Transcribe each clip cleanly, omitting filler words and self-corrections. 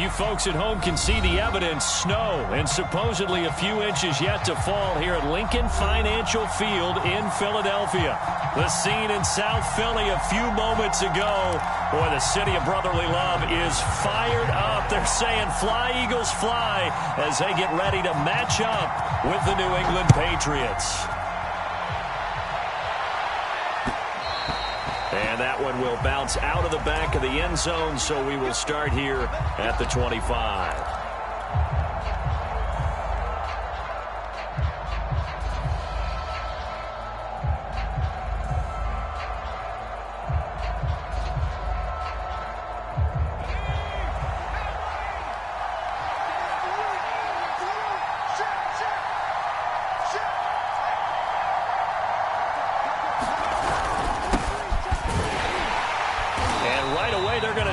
You folks at home can see the evidence. Snow and supposedly a few inches yet to fall here at Lincoln Financial Field in Philadelphia. The scene in South Philly a few moments ago. Boy, the city of brotherly love is fired up. They're saying fly, Eagles, fly, as they get ready to match up with the New England Patriots. And that one will bounce out of the back of the end zone, so we will start here at the 25.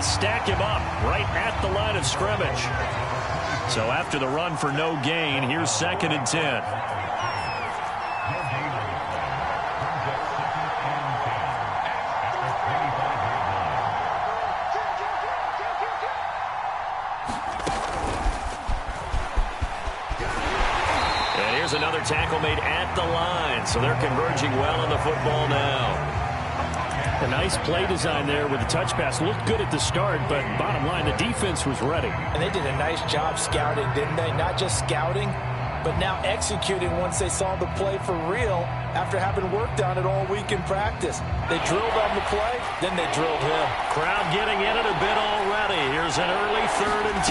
Stack him up right at the line of scrimmage. So after the run for no gain, here's 2nd and 10. And here's another tackle made at the line. So they're converging well on the football now. A nice play design there with the touch pass. Looked good at the start, but bottom line, the defense was ready. And they did a nice job scouting, didn't they? Not just scouting, but now executing once they saw the play for real after having worked on it all week in practice. They drilled on the play, then they drilled him. Crowd getting in it a bit already. Here's an early 3rd and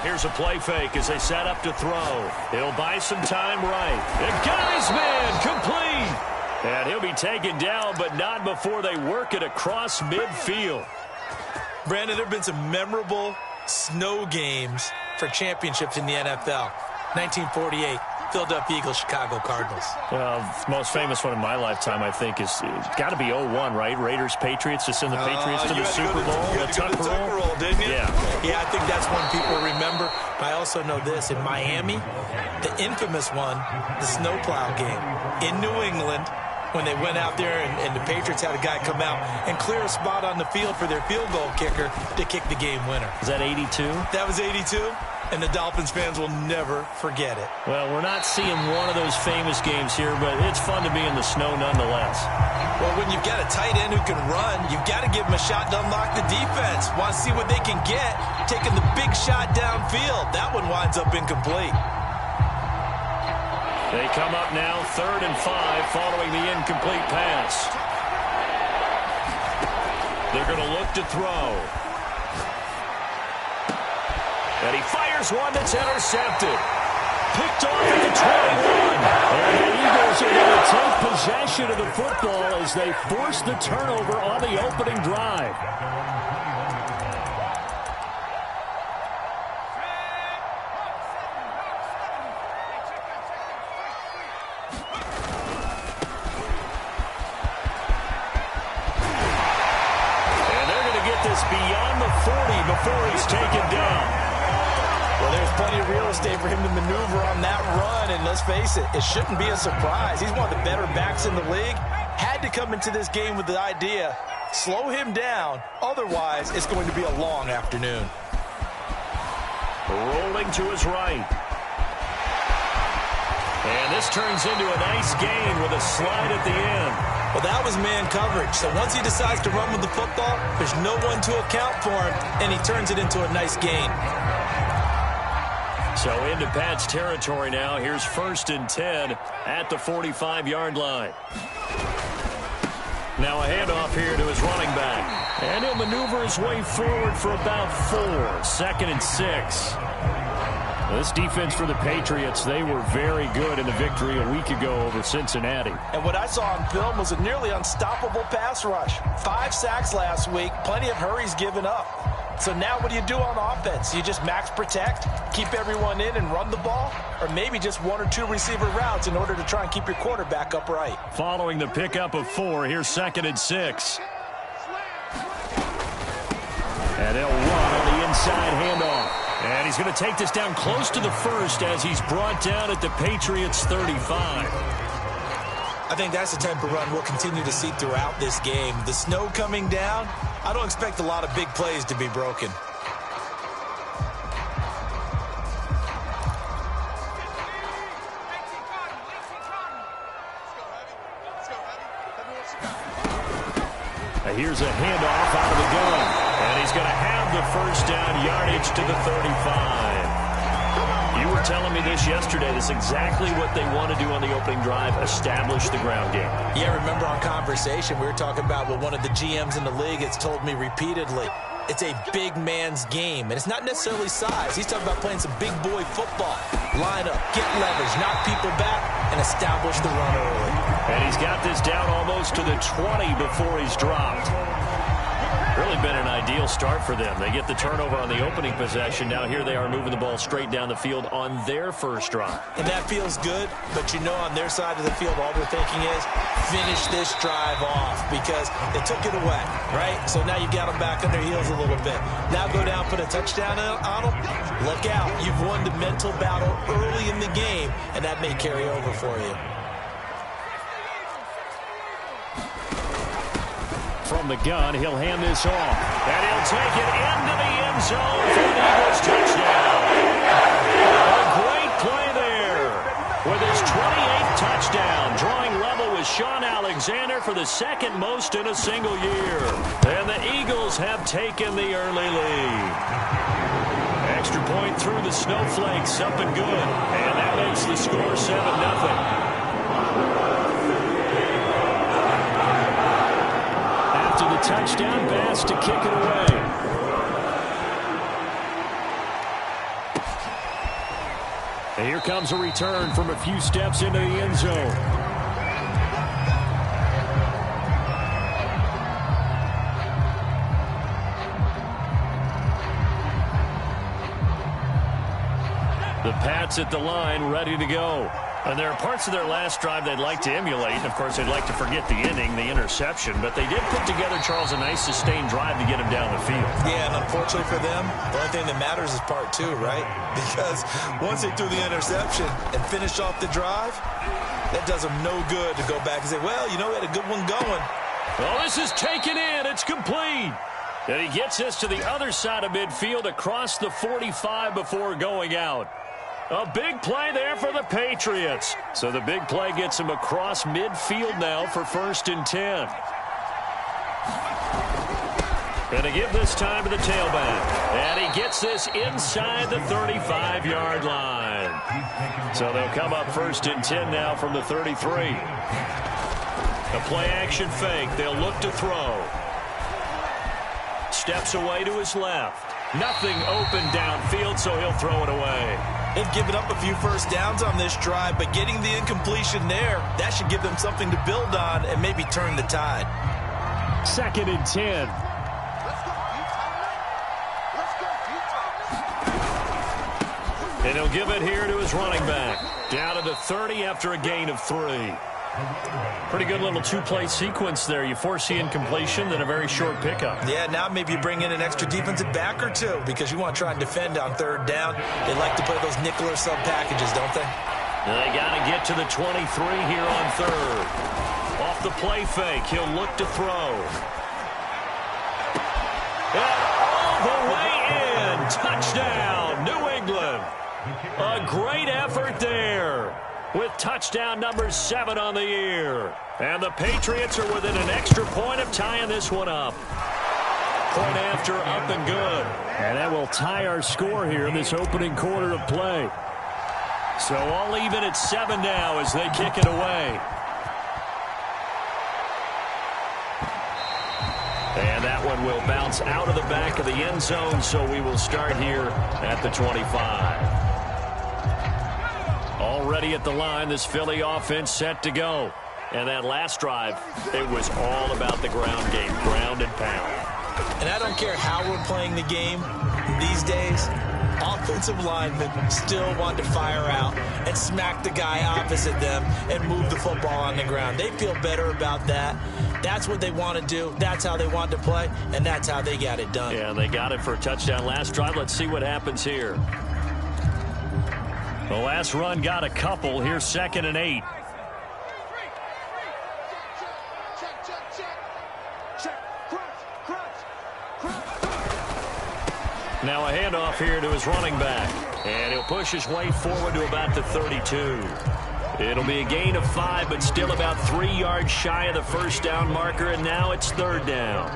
10. Here's a play fake as they set up to throw. He'll buy some time right. The guy's man complete. And he'll be taken down, but not before they work it across midfield. Brandon, there have been some memorable snow games for championships in the NFL. 1948, Philadelphia Eagles, Chicago Cardinals. The most famous one in my lifetime, I think, is got to be 01, right? Raiders, Patriots, to send the Patriots to the Super Bowl. You had to go to the Tucker Roll, didn't you? Yeah, I think that's one people remember. But I also know this. In Miami, the infamous one, the snowplow game in New England, when they went out there and the Patriots had a guy come out and clear a spot on the field for their field goal kicker to kick the game winner. Is that 82? That was 82, and the Dolphins fans will never forget it. Well, we're not seeing one of those famous games here, but it's fun to be in the snow nonetheless. Well, when you've got a tight end who can run, you've got to give him a shot to unlock the defense. Want to see what they can get, taking the big shot downfield. That one winds up incomplete. They come up now 3rd and 5 following the incomplete pass. They're going to look to throw. And he fires one that's intercepted. Picked off at the 21. And the Eagles are going to take possession of the football as they force the turnover on the opening drive. Beyond the 40 before he's taken down. Well, there's plenty of real estate for him to maneuver on that run, and let's face it, it shouldn't be a surprise. He's one of the better backs in the league. Had to come into this game with the idea, slow him down, otherwise it's going to be a long afternoon. Rolling to his right. And this turns into a nice gain with a slide at the end. Well, that was man coverage. So once he decides to run with the football, there's no one to account for him, and he turns it into a nice gain. So into Pat's territory now. Here's 1st and 10 at the 45-yard line. Now a handoff here to his running back. And he'll maneuver his way forward for about 4. 2nd and 6. This defense for the Patriots, they were very good in the victory a week ago over Cincinnati. And what I saw on film was a nearly unstoppable pass rush. 5 sacks last week, plenty of hurries given up. So now what do you do on offense? You just max protect, keep everyone in and run the ball? Or maybe just 1 or 2 receiver routes in order to try and keep your quarterback upright? Following the pickup of 4, here's 2nd and 6. And they'll run on the inside handoff. And he's going to take this down close to the 1st as he's brought down at the Patriots' 35. I think that's the type of run we'll continue to see throughout this game. The snow coming down, I don't expect a lot of big plays to be broken. Here's a handoff out of the gun. And he's going to have the first down, yardage to the 35. You were telling me this yesterday. This is exactly what they want to do on the opening drive, establish the ground game. Yeah, remember our conversation, we were talking about what one of the GMs in the league has told me repeatedly. It's a big man's game, and it's not necessarily size. He's talking about playing some big boy football. Line up, get leverage, knock people back, and establish the run early. And he's got this down almost to the 20 before he's dropped. Really been an ideal start for them. They get the turnover on the opening possession. Now here they are moving the ball straight down the field on their first drive. And that feels good, but you know on their side of the field all they're thinking is finish this drive off because they took it away, right? So now you've got them back on their heels a little bit. Now go down, put a touchdown on them. Look out. You've won the mental battle early in the game, and that may carry over for you. From the gun, he'll hand this off. And he'll take it into the end zone for an Eagles touchdown. A great play there. With his 28th touchdown, drawing level with Sean Alexander for the second most in a single year. And the Eagles have taken the early lead. Extra point through the snowflakes, up and good. And that makes the score 7-0. Touchdown pass to kick it away. And here comes a return from a few steps into the end zone. The Pats at the line, ready to go. And there are parts of their last drive they'd like to emulate. And, of course, they'd like to forget the inning, the interception. But they did put together, Charles, a nice sustained drive to get him down the field. Yeah, and unfortunately for them, the only thing that matters is part two, right? Because once they threw the interception and finished off the drive, that does them no good to go back and say, well, you know, we had a good one going. Well, this is taken in. It's complete. And he gets us to the other side of midfield across the 45 before going out. A big play there for the Patriots. So the big play gets him across midfield now for 1st and 10. And to give this time to the tailback. And he gets this inside the 35-yard line. So they'll come up 1st and 10 now from the 33. A play-action fake. They'll look to throw. Steps away to his left. Nothing open downfield, so he'll throw it away. They've given up a few first downs on this drive, but getting the incompletion there, that should give them something to build on and maybe turn the tide. 2nd and 10. And he'll give it here to his running back. Down to the 30 after a gain of 3. Pretty good little two-play sequence there. You force the incompletion, then a very short pickup. Yeah, now maybe you bring in an extra defensive back or two because you want to try and defend on 3rd down. They like to play those nickel or sub packages, don't they? They got to get to the 23 here on 3rd. Off the play fake, he'll look to throw. And all the way in. Touchdown, New England. A great effort there. With touchdown number 7 on the year. And the Patriots are within an extra point of tying this one up. Point after, up and good. And that will tie our score here in this opening quarter of play. So all even at 7 now as they kick it away. And that one will bounce out of the back of the end zone, so we will start here at the 25. Already at the line, this Philly offense set to go. And that last drive, it was all about the ground game, ground and pound. And I don't care how we're playing the game these days, offensive linemen still want to fire out and smack the guy opposite them and move the football on the ground. They feel better about that. That's what they want to do. That's how they want to play, and that's how they got it done. Yeah, they got it for a touchdown last drive. Let's see what happens here. The last run got a couple. Here's 2nd and 8. Now a handoff here to his running back. And he'll push his way forward to about the 32. It'll be a gain of 5, but still about 3 yards shy of the first down marker, and now it's third down.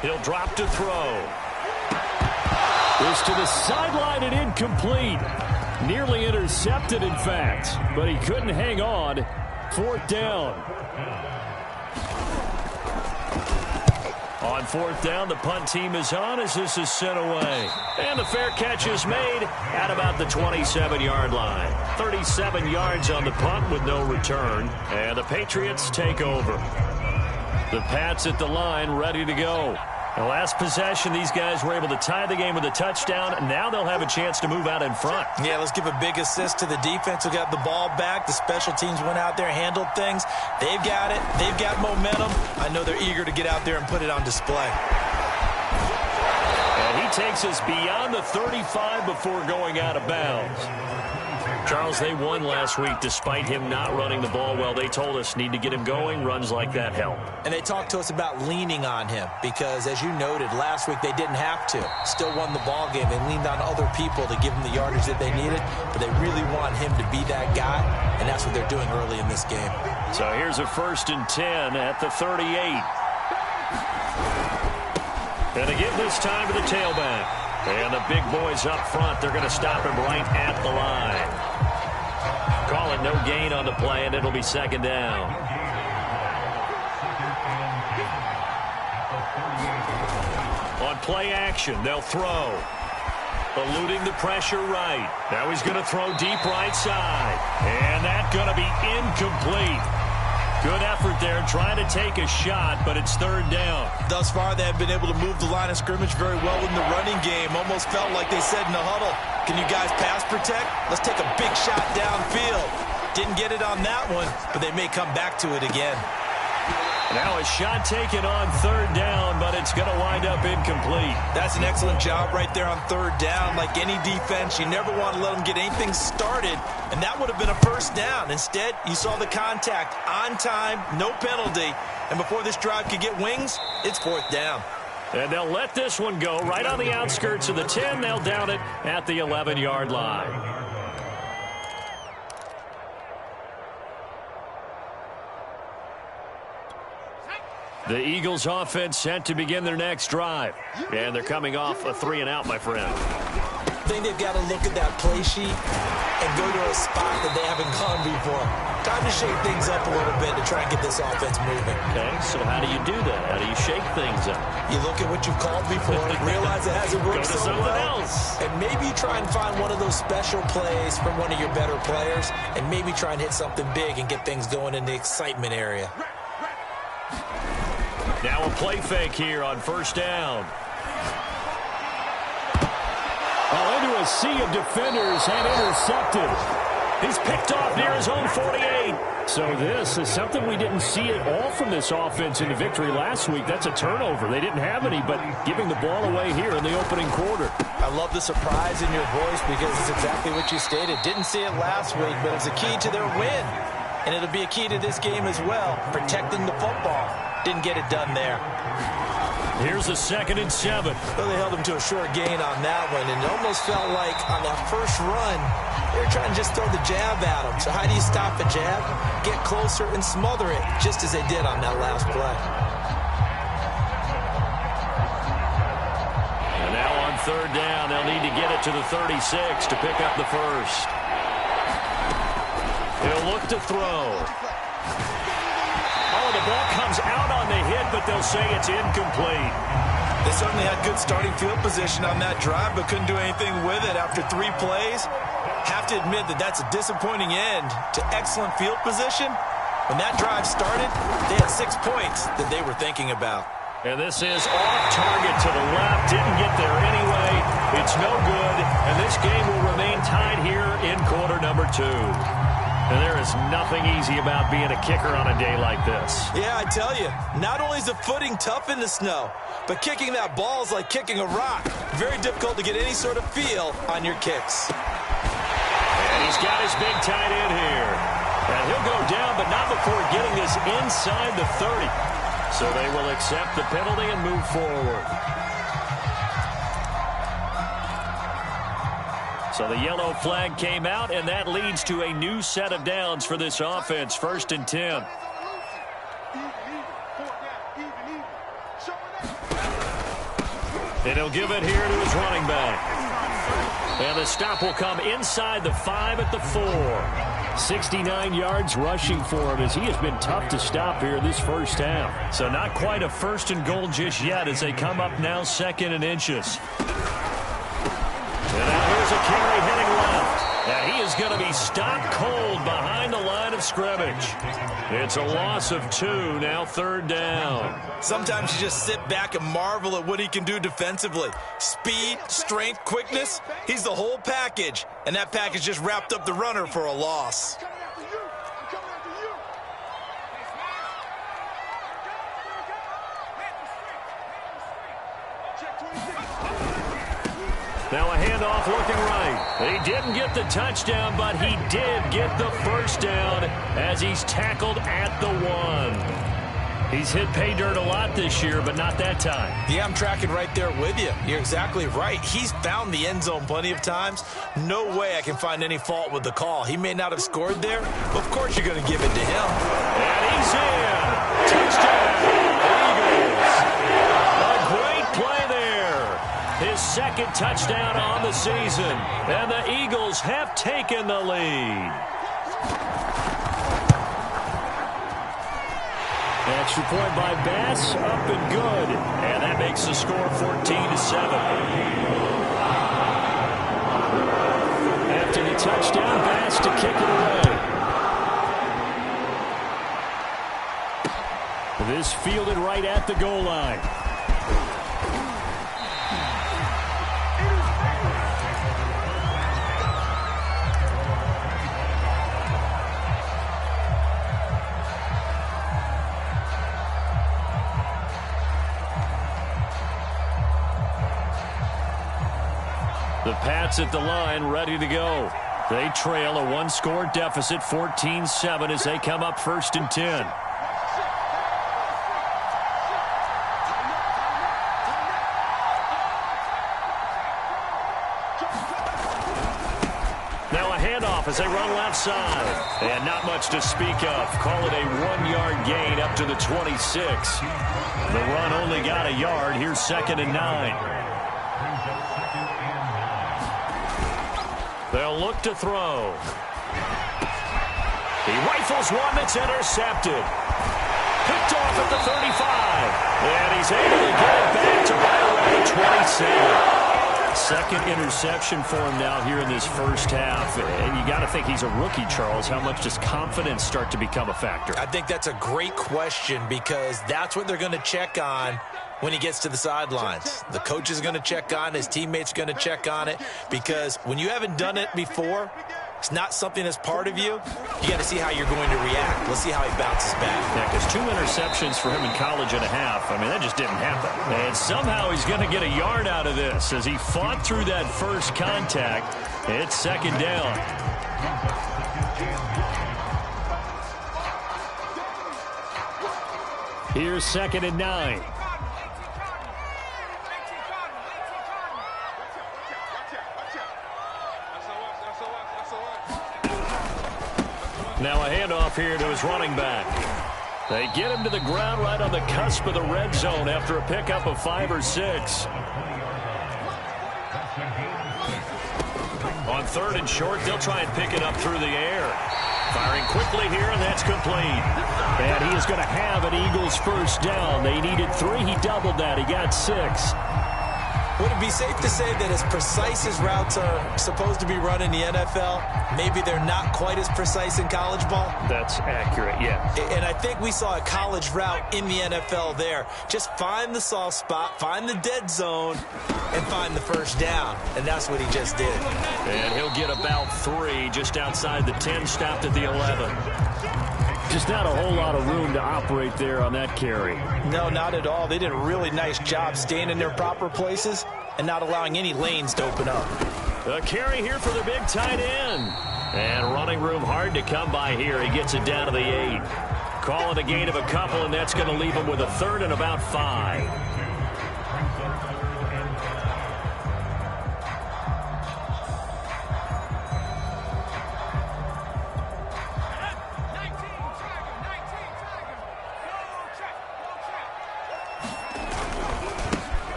He'll drop to throw. Is to the sideline and incomplete. Nearly intercepted, in fact, but he couldn't hang on. Fourth down. On fourth down, the punt team is on as this is sent away. And the fair catch is made at about the 27-yard line. 37 yards on the punt with no return. And the Patriots take over. The Pats at the line, ready to go. The last possession, these guys were able to tie the game with a touchdown. Now they'll have a chance to move out in front. Yeah, let's give a big assist to the defense who got the ball back. The special teams went out there, handled things. They've got it. They've got momentum. I know they're eager to get out there and put it on display. And he takes us beyond the 35 before going out of bounds. Charles, they won last week despite him not running the ball well. They told us need to get him going. Runs like that help. And they talked to us about leaning on him because, as you noted, last week they didn't have to. Still won the ball game. They leaned on other people to give them the yardage that they needed, but they really want him to be that guy, and that's what they're doing early in this game. So here's a 1st and 10 at the 38. And again this time to the tailback. And the big boys up front, they're going to stop him right at the line. Call it no gain on the play, and it'll be second down. On play action, they'll throw. Eluding the pressure right. Now he's going to throw deep right side. And that's going to be incomplete. Good effort there, trying to take a shot, but it's third down. Thus far, they have been able to move the line of scrimmage very well in the running game. Almost felt like they said in the huddle, can you guys pass protect? Let's take a big shot downfield. Didn't get it on that one, but they may come back to it again. Now a shot taken on third down, but it's going to wind up incomplete. That's an excellent job right there on third down. Like any defense, you never want to let them get anything started, and that would have been a first down. Instead, you saw the contact on time, no penalty, and before this drive could get wings, it's fourth down. And they'll let this one go right on the outskirts of the 10. They'll down it at the 11-yard line. The Eagles offense set to begin their next drive. And they're coming off a 3-and-out, my friend. I think they've got to look at that play sheet and go to a spot that they haven't gone before. Time to shake things up a little bit to try and get this offense moving. Okay, so how do you do that? How do you shake things up? You look at what you've called before, realize it hasn't worked so well. Go to something else. And maybe try and find one of those special plays from one of your better players, and maybe try and hit something big and get things going in the excitement area. Now a play fake here on first down. Into a sea of defenders and intercepted. He's picked off near his own 48. So this is something we didn't see at all from this offense in the victory last week. That's a turnover. They didn't have any, but giving the ball away here in the opening quarter. I love the surprise in your voice because it's exactly what you stated. Didn't see it last week, but it's a key to their win. And it'll be a key to this game as well, protecting the football. Didn't get it done there. Here's a 2nd and 7. Well, they held him to a short gain on that one, and it almost felt like on that first run, they were trying to just throw the jab at him. So how do you stop a jab? Get closer and smother it, just as they did on that last play. And now on third down, they'll need to get it to the 36 to pick up the first. He'll look to throw. Oh, the ball comes out on the hit, but they'll say it's incomplete. They certainly had good starting field position on that drive, but couldn't do anything with it after 3 plays. Have to admit that that's a disappointing end to excellent field position. When that drive started, they had 6 points that they were thinking about. And this is off target to the left. Didn't get there anyway. It's no good, and this game will remain tied here in quarter number 2. And there is nothing easy about being a kicker on a day like this. Yeah, I tell you, not only is the footing tough in the snow, but kicking that ball is like kicking a rock. Very difficult to get any sort of feel on your kicks. And he's got his big tight end here. And he'll go down, but not before getting this inside the 30. So they will accept the penalty and move forward. So the yellow flag came out, and that leads to a new set of downs for this offense. 1st and 10. And he'll give it here to his running back. And the stop will come inside the 5 at the 4. 69 yards rushing for him as he has been tough to stop here this first half. So not quite a 1st and goal just yet as they come up now 2nd and inches. And now here's a carry heading left. And he is going to be stopped cold behind the line of scrimmage. It's a loss of 2, now 3rd down. Sometimes you just sit back and marvel at what he can do defensively. Speed, strength, quickness, he's the whole package. And that package just wrapped up the runner for a loss. Now a handoff looking right. He didn't get the touchdown, but he did get the 1st down as he's tackled at the 1. He's hit pay dirt a lot this year, but not that time. Yeah, I'm tracking right there with you. You're exactly right. He's found the end zone plenty of times. No way I can find any fault with the call. He may not have scored there, but of course you're going to give it to him. And he's in. Touchdown, Eagles. A great play there. His 2nd touchdown on the season. And the Eagles have taken the lead. Extra point by Bass, up and good. And that makes the score 14-7. After the touchdown, Bass to kick it away. This fielded right at the goal line. The Pats at the line, ready to go. They trail a 1-score deficit, 14-7, as they come up 1st and 10. Now a handoff as they run left side. And not much to speak of. Call it a 1-yard gain up to the 26. The run only got a yard. Here's 2nd and 9. They'll look to throw. He rifles one that's intercepted. Picked off at the 35. And he's able to get it back to right around the 27. 2nd interception for him now here in this first half. And you got to think he's a rookie, Charles. How much does confidence start to become a factor? I think that's a great question because that's what they're going to check on when he gets to the sidelines. The coach is going to check on it. His teammates are going to check on it because when you haven't done it before, it's not something that's part of you. You got to see how you're going to react. Let's see how he bounces back. Yeah, because 2 interceptions for him in college and a half. I mean, that just didn't happen. And somehow he's going to get a yard out of this as he fought through that first contact. It's 2nd down. Here's 2nd and 9. Now a handoff here to his running back. They get him to the ground right on the cusp of the red zone after a pickup of 5 or 6. On 3rd and short, they'll try and pick it up through the air. Firing quickly here, and that's complete. And he is going to have an Eagles 1st down. They needed 3. He doubled that. He got 6. Would it be safe to say that as precise as routes are supposed to be run in the NFL, maybe they're not quite as precise in college ball? That's accurate, yeah. And I think we saw a college route in the NFL there. Just find the soft spot, find the dead zone, and find the 1st down. And that's what he just did. And he'll get about 3 just outside the 10, stopped at the 11. Just not a whole lot of room to operate there on that carry. No, not at all. They did a really nice job staying in their proper places and not allowing any lanes to open up. A carry here for the big tight end. And running room hard to come by here. He gets it down to the 8. Call it a gain of a couple, and that's going to leave them with a third and about 5.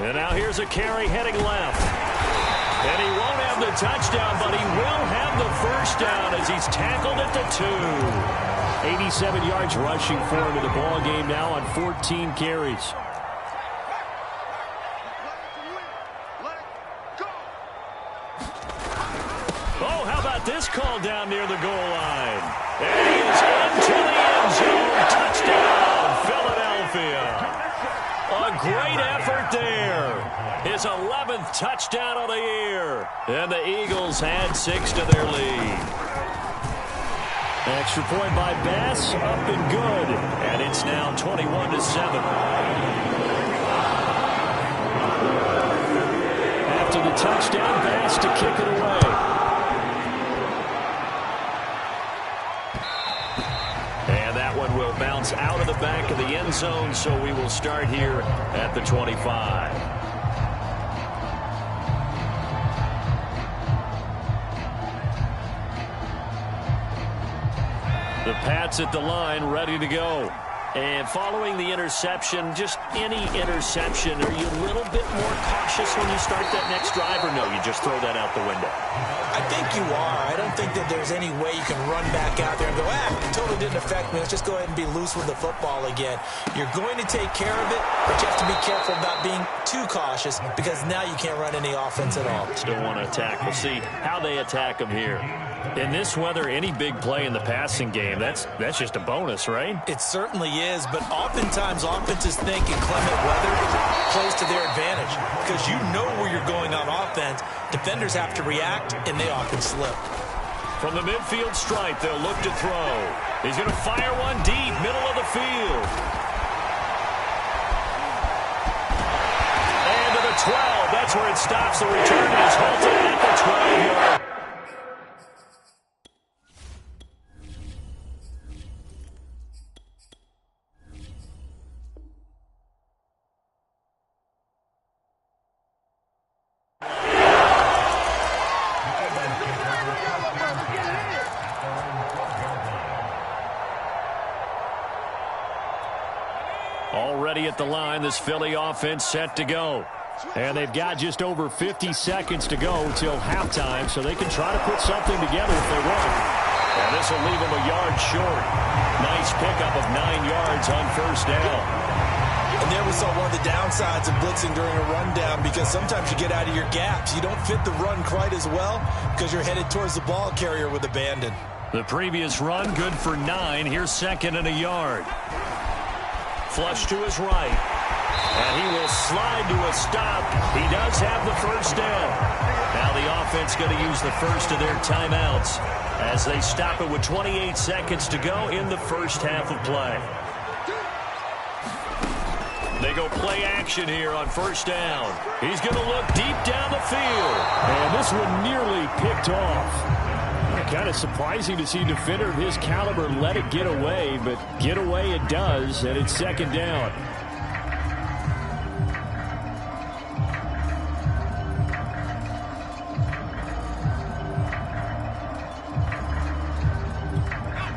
And now here's a carry heading left. And he won't have the touchdown, but he will have the first down as he's tackled at the 2. 87 yards rushing for him in the ball game now on 14 carries. Oh, how about this call down near the goal line? And he is into the end zone. Touchdown, Philadelphia. A great effort there. His 11th touchdown of the year. And the Eagles add 6 to their lead. Extra point by Bass, up and good. And it's now 21-7. After the touchdown, Bass to kick it away. And that one will bounce out of the back of the end zone, so we will start here at the 25. The Pats at the line, ready to go. And following the interception, just any interception, are you a little bit more cautious when you start that next drive, or no, you just throw that out the window? I think you are. I don't think that there's any way you can run back out there and go, it totally didn't affect me. Let's just go ahead and be loose with the football again. You're going to take care of it, but you have to be careful about being too cautious because now you can't run any offense at all. Still want to attack. We'll see how they attack them here. In this weather, any big play in the passing game, that's just a bonus, right? It certainly is, but oftentimes offenses think inclement weather plays to their advantage because you know where you're going on offense. Defenders have to react, and they often slip. From the midfield stripe, they'll look to throw. He's going to fire one deep, middle of the field. And to the 12. That's where it stops. The return is halted at the 12-yard. Already at the line, this Philly offense set to go. And they've got just over 50 seconds to go till halftime, so they can try to put something together if they want. And this will leave them a yard short. Nice pickup of 9 yards on first down. And there we saw one of the downsides of blitzing during a rundown because sometimes you get out of your gaps. You don't fit the run quite as well because you're headed towards the ball carrier with abandon. The previous run, good for 9. Here's second and a yard. Flush to his right. And he will slide to a stop. He does have the first down. Now the offense going to use the first of their timeouts as they stop it with 28 seconds to go in the first half of play. They go play action here on first down. He's going to look deep down the field. And this one nearly picked off. Kind of surprising to see a defender of his caliber let it get away, but get away it does, and it's second down.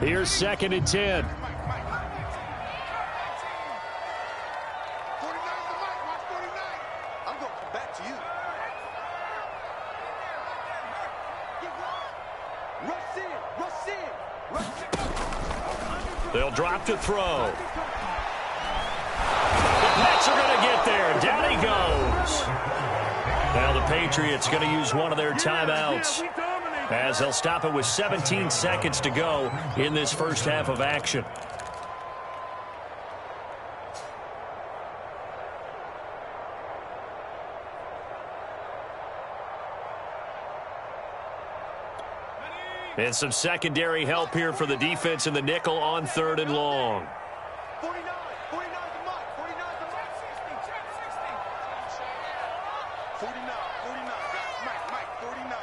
Here's second and 10. They'll drop to throw. The Pats are going to get there. Down he goes. Now the Patriots going to use one of their timeouts as they'll stop it with 17 seconds to go in this first half of action. And some secondary help here for the defense in the nickel on third and long. 49 to Mike, 49 to Mike, 49, guys, Mike, 49.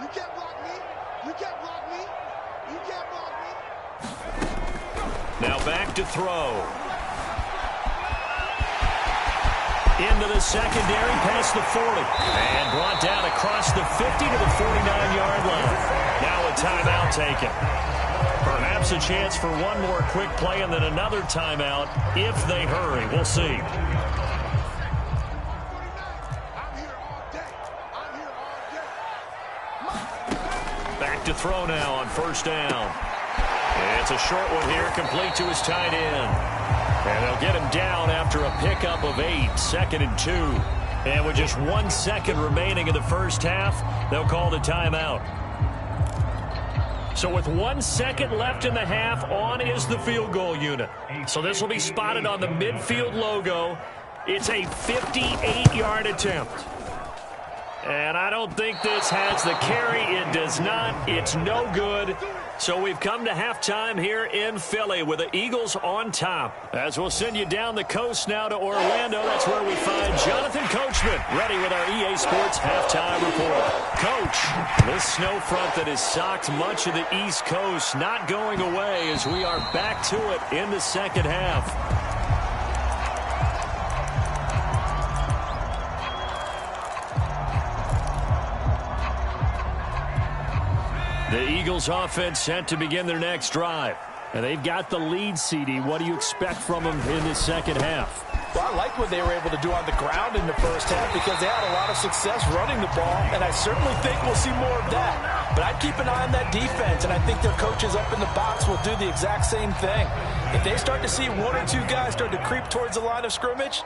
You can't block me, you can't block me, you can't block me. Now back to throw. Into the secondary, past the 40. And brought down across the 50 to the 49-yard line. Now a timeout taken. Perhaps a chance for one more quick play and then another timeout if they hurry. We'll see. Back to throw now on first down. It's a short one here, complete to his tight end. And they'll get him down after a pickup of 8, 2nd and 2. And with just 1 second remaining in the first half, they'll call the timeout. So with 1 second left in the half, on is the field goal unit. So this will be spotted on the midfield logo. It's a 58-yard attempt. And I don't think this has the carry. It does not. It's no good. So we've come to halftime here in Philly with the Eagles on top. As we'll send you down the coast now to Orlando. That's where we find Jonathan Coachman ready with our EA Sports halftime report. Coach, this snow front that has socked much of the East Coast not going away as we are back to it in the second half. The Eagles offense set to begin their next drive. And they've got the lead, CD. What do you expect from them in this second half? Well, I like what they were able to do on the ground in the first half because they had a lot of success running the ball, and I certainly think we'll see more of that. But I'd keep an eye on that defense, and I think their coaches up in the box will do the exact same thing. If they start to see 1 or 2 guys start to creep towards the line of scrimmage,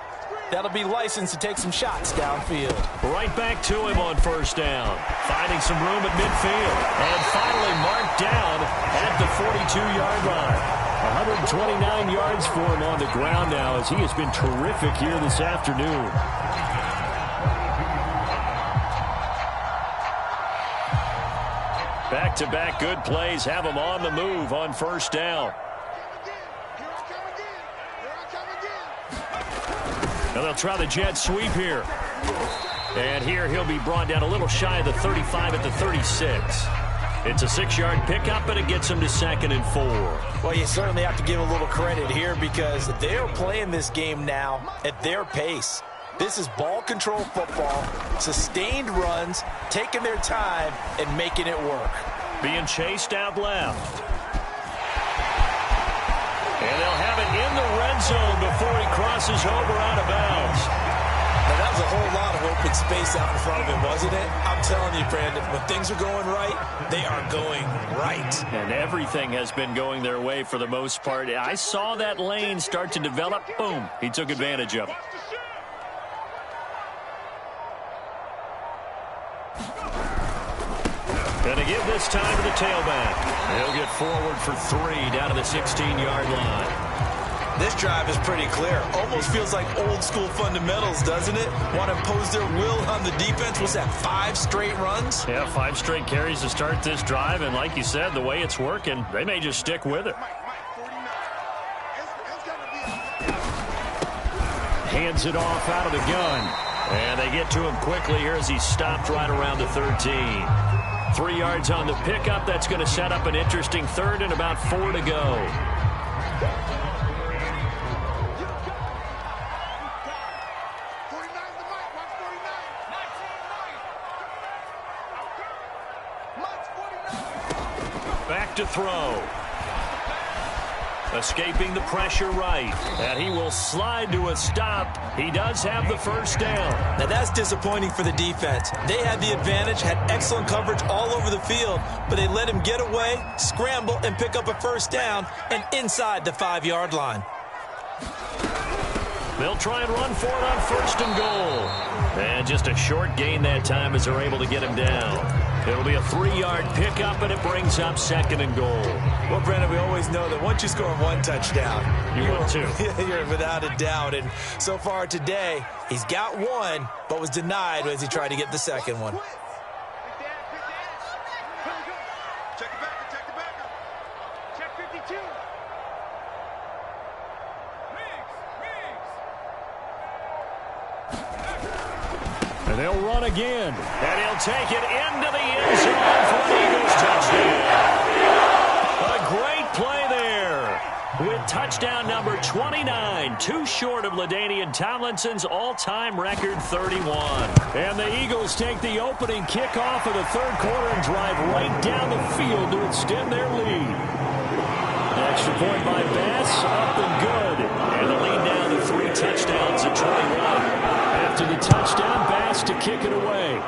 that'll be licensed to take some shots downfield. Right back to him on first down. Finding some room at midfield. And finally marked down at the 42-yard line. 129 yards for him on the ground now as he has been terrific here this afternoon. Back-to-back good plays have him on the move on first down. Now they'll try the jet sweep here. And here he'll be brought down a little shy of the 35 at the 36. It's a 6-yard pickup, and it gets him to 2nd and 4. Well, you certainly have to give a little credit here because they are playing this game now at their pace. This is ball control football, sustained runs, taking their time, and making it work. Being chased out left. And they'll have it in the red zone before he crosses over out of bounds. Now, that was a whole lot of open space out in front of him, wasn't it? I'm telling you, Brandon, when things are going right, they are going right. And everything has been going their way for the most part. I saw that lane start to develop. Boom. He took advantage of it. Gonna give this time to the tailback. He'll get forward for 3 down to the 16-yard line. This drive is pretty clear. Almost feels like old school fundamentals, doesn't it? Want to impose their will on the defense. Was that 5 straight runs? Yeah, 5 straight carries to start this drive. And like you said, the way it's working, they may just stick with it. Hands it off out of the gun. And they get to him quickly here as he's stopped right around the 13. 3 yards on the pickup. That's going to set up an interesting 3rd and about 4 to go. Back to throw. Escaping the pressure right. And he will slide to a stop. He does have the first down. Now that's disappointing for the defense. They had the advantage, had excellent coverage all over the field, but they let him get away, scramble, and pick up a first down, and inside the 5-yard line. They'll try and run for it on 1st and goal. And just a short gain that time as they're able to get him down. It'll be a 3-yard pickup, and it brings up 2nd and goal. Well, Brandon, we always know that once you score 1 touchdown, you win 2. You're without a doubt. And so far today, he's got 1, but was denied as he tried to get the 2nd one. Check it back. Check the backer. Check 52. And they'll run again. And he'll take it into the end zone for an Eagles touchdown. A great play there. with touchdown number 29, too short of LaDainian Tomlinson's all-time record 31. And the Eagles take the opening kickoff of the third quarter and drive right down the field to extend their lead. Extra point by Bass, up and good. And the lead down to 3 touchdowns at 21. After the touchdown, Bass to kick it away.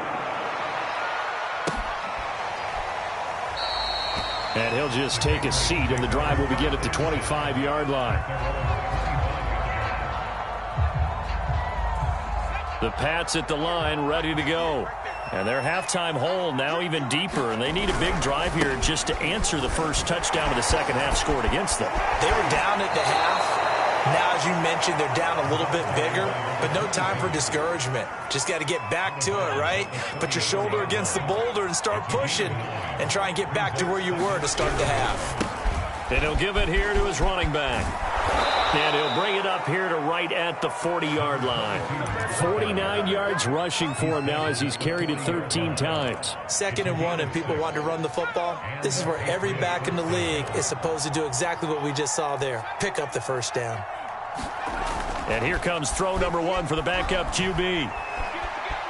And he'll just take a seat, and the drive will begin at the 25-yard line. The Pats at the line, ready to go. And their halftime hole now even deeper, and they need a big drive here just to answer the first touchdown of the second half scored against them. They were down at the half. Now, as you mentioned, they're down a little bit bigger, but no time for discouragement. Just got to get back to it, right? Put your shoulder against the boulder and start pushing and try and get back to where you were to start the half. And he'll give it here to his running back. And he'll bring it up here to right at the 40-yard line. 49 yards rushing for him now as he's carried it 13 times. 2nd and 1 and people want to run the football. This is where every back in the league is supposed to do exactly what we just saw there. Pick up the first down. And here comes throw number 1 for the backup QB.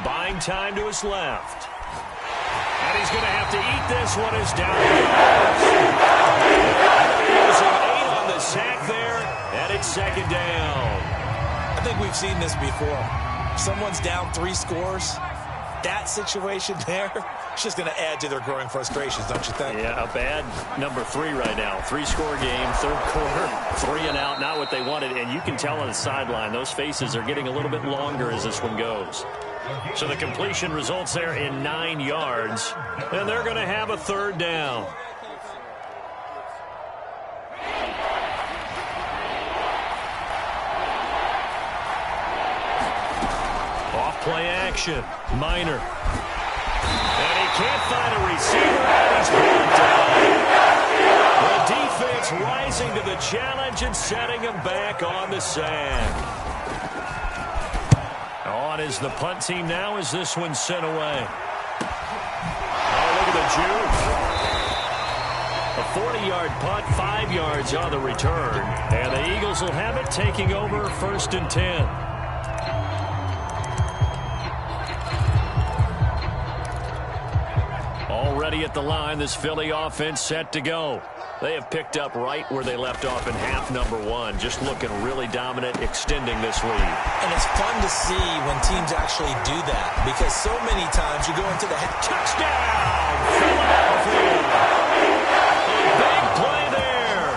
Buying time to his left. And he's going to have to eat this one as down. Using 8 on the sack there, and it's 2nd down. I think we've seen this before. Someone's down 3 scores. That situation there, it's just going to add to their growing frustrations, don't you think? Yeah, a bad number 3 right now. 3-score game, third quarter, 3 and out, not what they wanted. And you can tell on the sideline, those faces are getting a little bit longer as this one goes. So the completion results there in 9 yards, and they're going to have a 3rd down. Off-play action, Minor. And he can't find a receiver, and he's brought down. The defense rising to the challenge and setting him back on the sand. On is the punt team now as this one's sent away. Oh, look at the juke. A 40-yard punt, 5 yards on the return. And the Eagles will have it, taking over 1st and 10. Already at the line, this Philly offense set to go. They have picked up right where they left off in half number 1. Just looking really dominant, extending this lead. And it's fun to see when teams actually do that, because so many times you go into the touchdown, Philadelphia. A big play there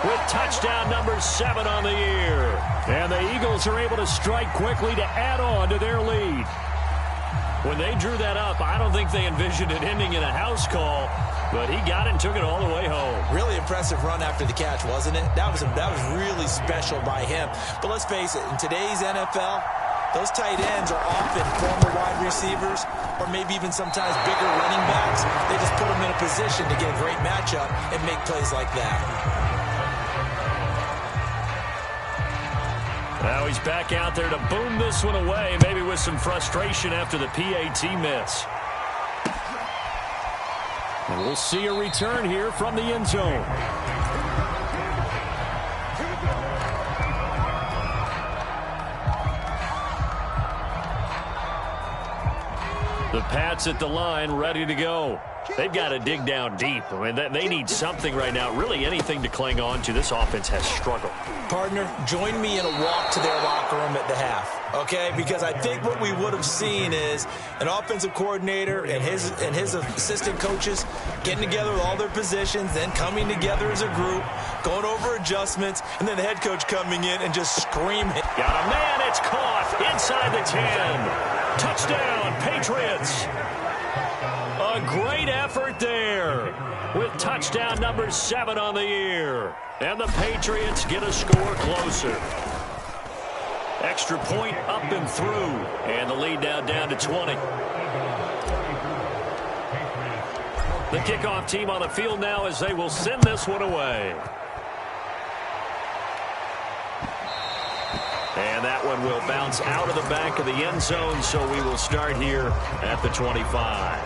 with touchdown number 7 on the year. And the Eagles are able to strike quickly to add on to their lead. When they drew that up, I don't think they envisioned it ending in a house call, but he got it and took it all the way home. Really impressive run after the catch, wasn't it? That was really special by him. But let's face it, in today's NFL, those tight ends are often former wide receivers or maybe even sometimes bigger running backs. They just put them in a position to get a great matchup and make plays like that. Now he's back out there to boom this one away, maybe with some frustration after the PAT miss. And we'll see a return here from the end zone. The Pats at the line, ready to go. They've got to dig down deep. I mean, they need something right now, really anything to cling on to. This offense has struggled. Partner, join me in a walk to their locker room at the half, okay? Because I think what we would have seen is an offensive coordinator and his assistant coaches getting together with all their positions, then coming together as a group, going over adjustments, and then the head coach coming in and just screaming. Got a man, it's caught inside the 10. Touchdown, Patriots. A great effort there with touchdown number 7 on the year. And the Patriots get a score closer. Extra point up and through. And the lead now down to 20. The kickoff team on the field now as they will send this one away. And that one will bounce out of the back of the end zone, so we will start here at the 25.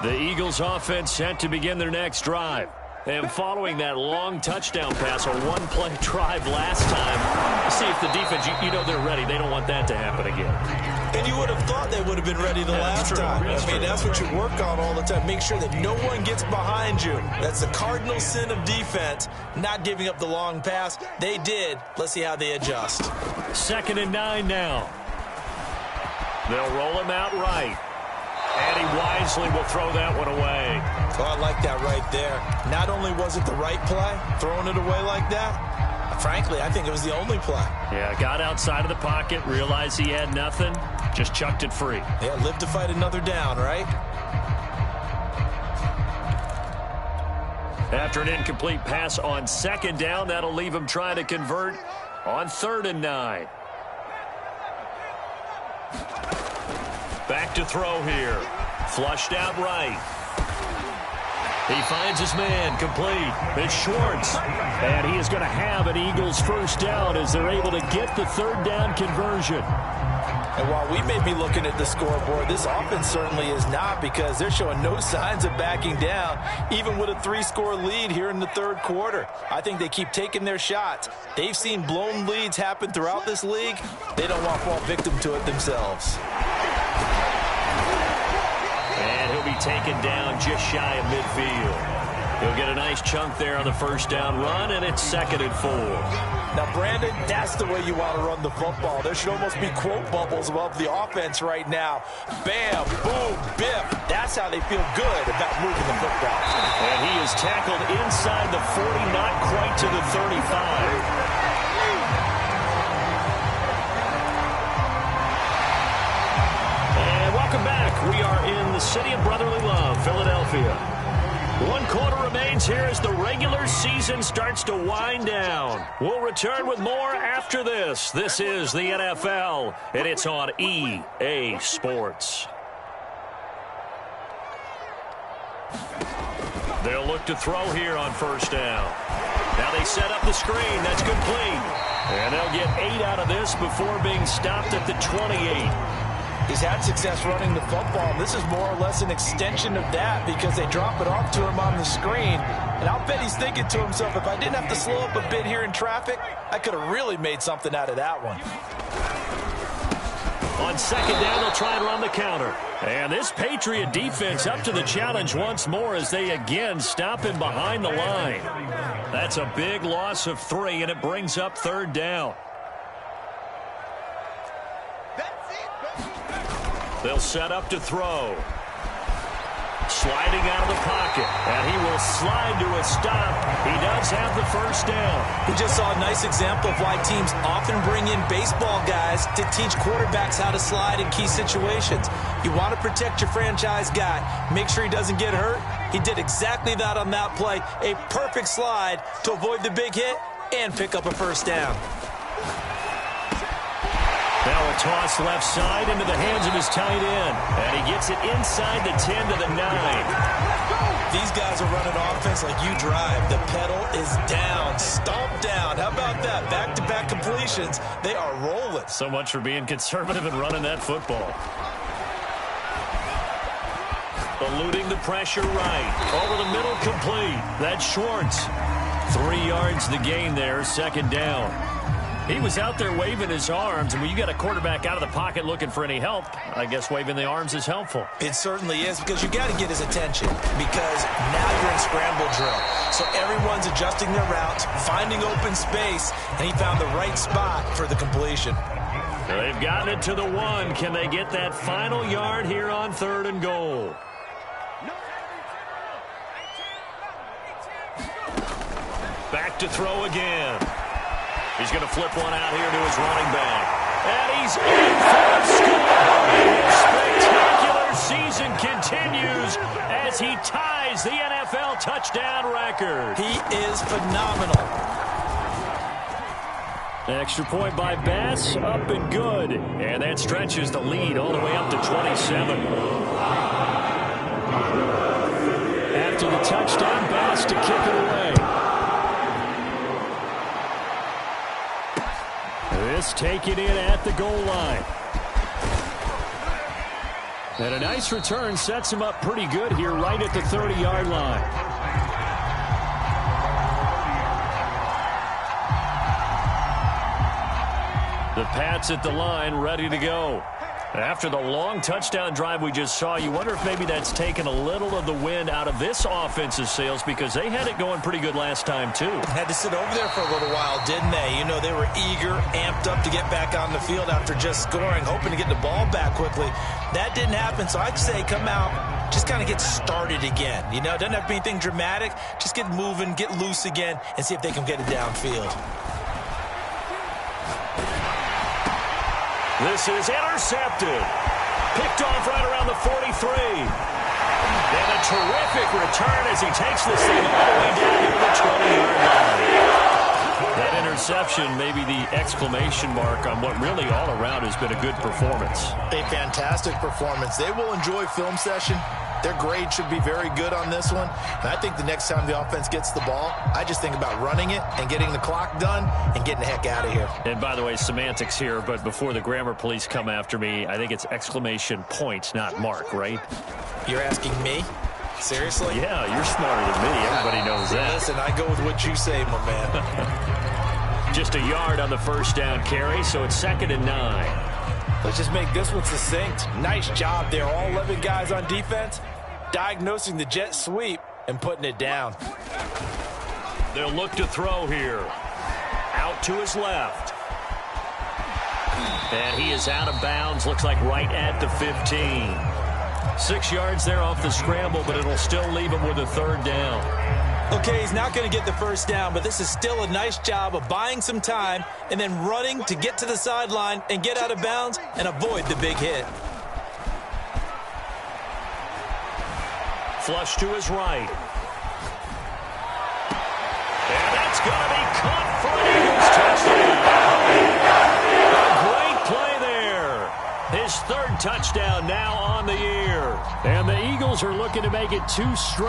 The Eagles offense set to begin their next drive. And following that long touchdown pass, a one-play drive last time, see if the defense, you know they're ready. They don't want that to happen again. And you would have thought they would have been ready the last time. That's what you work on all the time. Make sure that no one gets behind you. That's the cardinal sin of defense, not giving up the long pass. They did. Let's see how they adjust. 2nd and 9 now. They'll roll him out right. And he wisely will throw that one away. Oh, I like that right there. Not only was it the right play, throwing it away like that, frankly, I think it was the only play. Yeah, got outside of the pocket, realized he had nothing, just chucked it free. Yeah, live to fight another down, right? After an incomplete pass on 2nd down, that'll leave him trying to convert on 3rd and 9. Back to throw here. Flushed out right. He finds his man, complete. It's Schwartz. And he is going to have an Eagles first down as they're able to get the 3rd down conversion. And while we may be looking at the scoreboard, this offense certainly is not, because they're showing no signs of backing down, even with a 3-score lead here in the 3rd quarter. I think they keep taking their shots. They've seen blown leads happen throughout this league. They don't want to fall victim to it themselves. And he'll be taken down just shy of midfield. He'll get a nice chunk there on the first down run, and it's 2nd and 4. Now, Brandon, that's the way you want to run the football. There should almost be quote bubbles above the offense right now. Bam, boom, biff. That's how they feel good about moving the football. And he is tackled inside the 40, not quite to the 35. Welcome back. We are in the city of brotherly love, Philadelphia. 1 quarter remains here as the regular season starts to wind down. We'll return with more after this. This is the NFL, and it's on EA Sports. They'll look to throw here on 1st down. Now they set up the screen. That's complete. And they'll get 8 out of this before being stopped at the 28. He's had success running the football. This is more or less an extension of that, because they drop it off to him on the screen. And I'll bet he's thinking to himself, if I didn't have to slow up a bit here in traffic, I could have really made something out of that one. On 2nd down, they'll try and run the counter. And this Patriot defense up to the challenge once more as they again stop him behind the line. That's a big loss of 3, and it brings up 3rd down. They'll set up to throw. Sliding out of the pocket. And he will slide to a stop. He does have the first down. We just saw a nice example of why teams often bring in baseball guys to teach quarterbacks how to slide in key situations. You want to protect your franchise guy. Make sure he doesn't get hurt. He did exactly that on that play. A perfect slide to avoid the big hit and pick up a first down. Now a toss left side into the hands of his tight end. And he gets it inside the 10 to the 9. These guys are running offense like you drive. The pedal is down, stomped down. How about that? Back-to-back completions. They are rolling. So much for being conservative and running that football. Eluding the pressure right. Over the middle, complete. That's Schwartz. 3 yards the gain there, 2nd down. He was out there waving his arms, and when you got a quarterback out of the pocket looking for any help, I guess waving the arms is helpful. It certainly is, because you got to get his attention, because now you're in scramble drill. So everyone's adjusting their routes, finding open space, and he found the right spot for the completion. They've gotten it to the 1. Can they get that final yard here on 3rd and goal? Back to throw again. He's going to flip one out here to his running back. And he's in for a score. Spectacular season continues as he ties the NFL touchdown record. He is phenomenal. Extra point by Bass, up and good. And that stretches the lead all the way up to 27. After the touchdown, Bass to kick it away. This taken in at the goal line. And a nice return sets him up pretty good here right at the 30-yard line. The Pats at the line, ready to go. After the long touchdown drive we just saw, you wonder if maybe that's taken a little of the wind out of this offense's sails, because they had it going pretty good last time, too. Had to sit over there for a little while, didn't they? You know, they were eager, amped up to get back on the field after just scoring, hoping to get the ball back quickly. That didn't happen, so I'd say come out, just kind of get started again. You know, it doesn't have to be anything dramatic. Just get moving, get loose again, and see if they can get it downfield. This is intercepted. Picked off right around the 43. And a terrific return as he takes this thing all the way down to the 20-yard line. That interception may be the exclamation mark on what really all around has been a good performance. A fantastic performance. They will enjoy film session. Their grade should be very good on this one. And I think the next time the offense gets the ball, I just think about running it and getting the clock done and getting the heck out of here. And by the way, semantics here, but before the grammar police come after me, I think it's exclamation point, not mark, right? You're asking me? Seriously? Yeah, you're smarter than me. Everybody knows that. Listen, I go with what you say, my man. Just a yard on the first down carry, so it's 2nd and 9. Let's just make this one succinct. Nice job there. All 11 guys on defense diagnosing the jet sweep and putting it down. They'll look to throw here. Out to his left. And he is out of bounds. Looks like right at the 15. 6 yards there off the scramble, but it'll still leave him with a 3rd down. Okay, he's not going to get the first down, but this is still a nice job of buying some time and then running to get to the sideline and get out of bounds and avoid the big hit. Flush to his right. And that's going to be caught for an Eagles touchdown. A great play there. His 3rd touchdown now on the year. And the Eagles are looking to make it 2 straight.